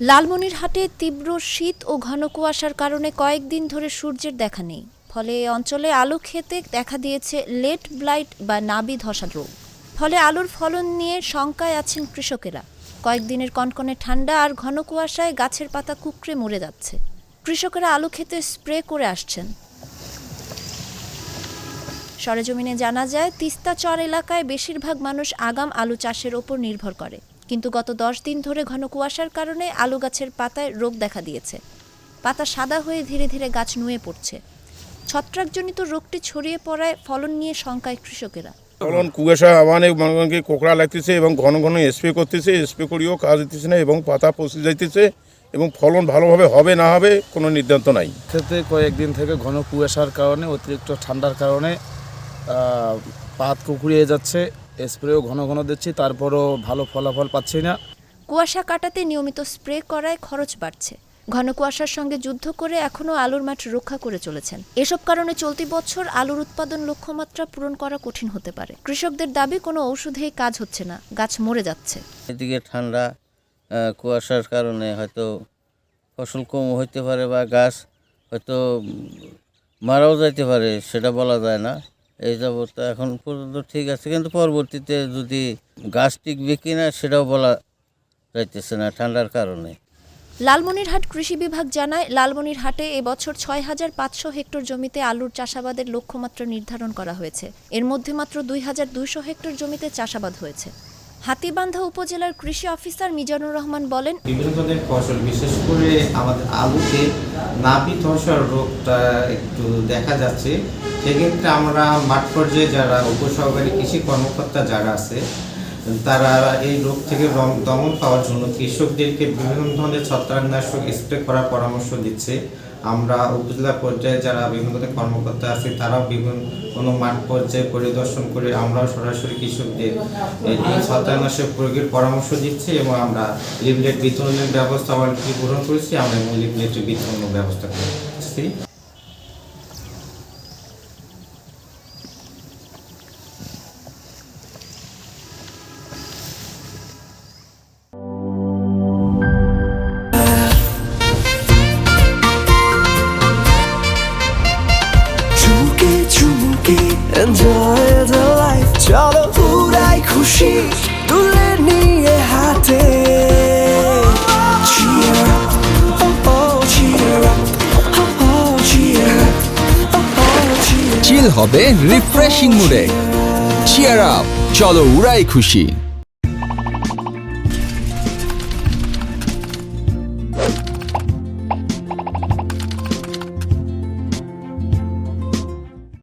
লালমনিরহাটে তীব্র শীত ও ঘন কুয়াশার কারণে কয়েকদিন ধরে সূর্যের দেখা নেই। ফলে এ অঞ্চলে আলু ক্ষেতে দেখা দিয়েছে লেট ব্লাইট বা নাবি ধসা রোগ। ফলে আলুর ফলন নিয়ে শঙ্কায় আছেন কৃষকেরা। কয়েকদিনের কনকনে ঠান্ডা আর ঘন কুয়াশায় গাছের পাতা কুঁকড়ে মরে যাচ্ছে। কৃষকেরা আলু ক্ষেতে স্প্রে করে আসছেন। সরেজমিনে জানা যায়, তিস্তা চর এলাকায় বেশিরভাগ মানুষ আগাম আলু চাষের ওপর নির্ভর করে। কিন্তু গত 10 দিন ধরে ঘন কুয়াশার কারণে আলু গাছের পাতায় রোগ দেখা দিয়েছে। পাতা সাদা হয়ে ধীরে ধীরে গাছ নুয়ে পড়ছে। ছত্রাকজনিত রোগটি ছড়িয়ে পড়ায় ফলন নিয়ে শঙ্কায় কৃষকেরা। ফলন কুয়াশা মানে মানুষকে কোকড়া লাগতেছে এবং ঘন ঘন স্প্রে করতেছে, স্প্রে করিও কাজ দিতেছে না এবং পাতা পচে যাইতেছে এবং ফলন ভালোভাবে হবে না হবে কোনো নির্ধারণ নাই। ক্ষেত্রে কয়েকদিন থেকে ঘন কুয়াশার কারণে, অতিরিক্ত ঠান্ডার কারণে পাত কুঁকড়িয়ে যাচ্ছে। স্প্রেও ঘন ঘন দিচ্ছি, তারপরও ভালো ফলাফল পাচ্ছি না। কুয়াশা কাটাতে নিয়মিত স্প্রে করায় খরচ বাড়ছে। ঘন কুয়াশার সঙ্গে যুদ্ধ করে এখনও আলুর মাঠ রক্ষা করে চলেছেন। এসব কারণে চলতি বছর আলুর উৎপাদন লক্ষ্যমাত্রা পূরণ করা কঠিন হতে পারে। কৃষকদের দাবি, কোনো ঔষধেই কাজ হচ্ছে না, গাছ মরে যাচ্ছে। এদিকে ঠান্ডা কুয়াশার কারণে হয়তো ফসল কম হইতে পারে বা গাছ হয়তো মারাও যাইতে পারে, সেটা বলা যায় না। এই যাবত এখন পর্যন্ত ঠিক আছে, কিন্তু পরবর্তীতে যদি গাছ টিকবে কিনা সেটাও বলা যাইতেছে না ঠান্ডার কারণে। লালমনিরহাট কৃষি বিভাগ জানায়, লালমনিরহাটে এবছর ৬,৫০০ হেক্টর জমিতে আলুর চাষাবাদের লক্ষ্যমাত্রা নির্ধারণ করা হয়েছে। এর মধ্যে মাত্র ২,২০০ হেক্টর জমিতে চাষাবাদ হয়েছে। হাতীবান্ধা উপজেলার কৃষি অফিসার মিজানুর রহমান বলেন, বিভিন্ন ধরনের ফসল, বিশেষ করে আমাদের আলুতে নাবি ধসার রোগটা একটু দেখা যাচ্ছে। সেক্ষেত্রে আমরা মাঠ পর্যায়ে যারা উপসহকারী কৃষি কর্মকর্তা যারা আছে, তারা এই রোগ থেকে দমন পাওয়ার জন্য কৃষকদেরকে বিভিন্ন ধরনের ছত্রাকনাশক স্প্রে করার পরামর্শ দিচ্ছে। আমরা উপজেলা পর্যায়ে যারা বিভিন্ন ধরনের কর্মকর্তা আছে, তারাও কোনো মাঠ পর্যায়ে পরিদর্শন করে আমরাও সরাসরি কৃষকদের এই ছত্রাকনাশক প্রয়োগের পরামর্শ দিচ্ছি এবং আমরা লিফলেট বিতরণের ব্যবস্থা অলরেডি গ্রহণ করেছি। আমরা লিফলেটের বিতরণের ব্যবস্থা করছি। Enjoy the life, চলো উড়াই খুশি তুলে নিয়ে হাতে। Cheer up, oh oh, cheer up, oh oh, cheer up, oh oh, cheer up. চিল হবে রিফ্রেশিং মুডে। চিয়ার আপ, চলো উড়াই খুশি।